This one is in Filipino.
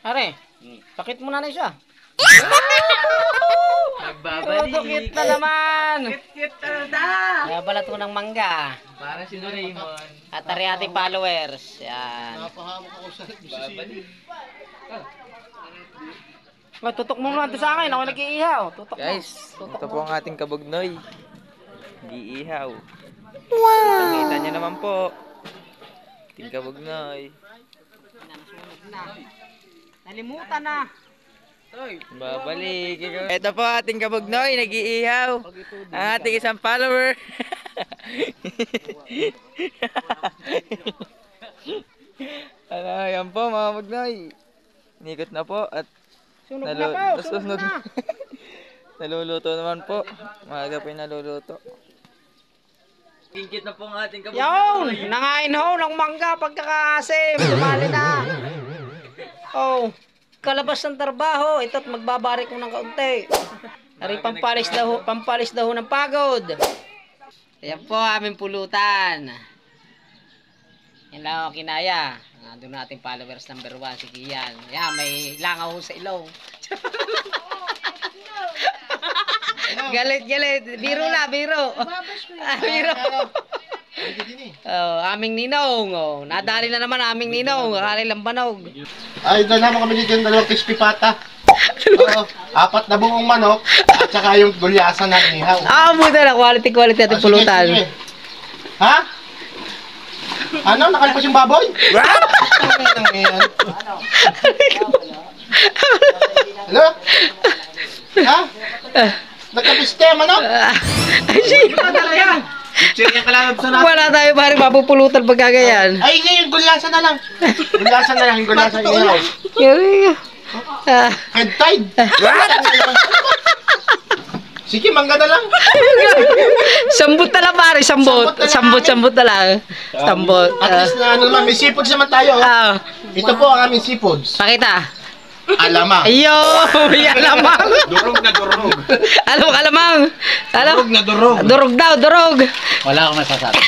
Are, pakit mo na na siya. Nagbabalik. Cute na naman. Cute na. Nabalat ko ng mangga. Para si Doraemon. At ari ating followers. Yan. Napahamak ako sa bisisi. Tutok mo naman ito sa akin. Ako nag-iihaw. Tutok mo. Guys, ito po ang ating kabugnoy. Giihaw. Wow! Nakita niyo naman po. Ating kabugnoy. Nalimutan na. Babalik. Ito po ating kabugnoy. Nag-iihaw. Ang ating isang follower. Ano, yan po mga bugnoy. Nikot na po at Sunog na po. Sunog nasunog na. naluluto naman po. Maaga po yung naluluto. Ingkit na po ang ating kabugnoy. Yon! Nangain ho ng mangga pagkakasim. Sumali na. Oh. Kalabas ng trabaho. Ito't magbabarik ko ng kaunti. Ari pampalis daw ng pagod. Ayan po aming pulutan. Yan lang ang kinaya. Doon natin followers number 1 si Kian. Yan, may langaw sa ilong. Galit. Biro na, biro. Biro. Oh, aming ninong. Oh, nadali na naman aming ninong. Akala lang banog. Ay, doon naman kami dito yung 2 crispy pata. Oo, 4 na buong manok at saka yung gulyasan na ihaw. Buta na. Quality natin pulutan. Sige. Ha? Ano? Nakalipas yung baboy? Ano nang yan? Ano? Ha? Nagkapiste, manok? Ay, sige. Wala tayo paring mapupulutan pagkagayan. Ay, ngayon, gulyasan na lang. Gulyasan na lang, yung gulyasan ihaw. Head tide. Sige, mangga na lang. Sambot na lang pare, sambot na lang. Sambot. At least na ano naman, may seafoods naman tayo. Ito po ang aming seafoods. Pakita. Alamang. Ayo, may alamang. Durog na durog. Alamang. Durog na durog. Durog daw, durog. Wala akong masasabi.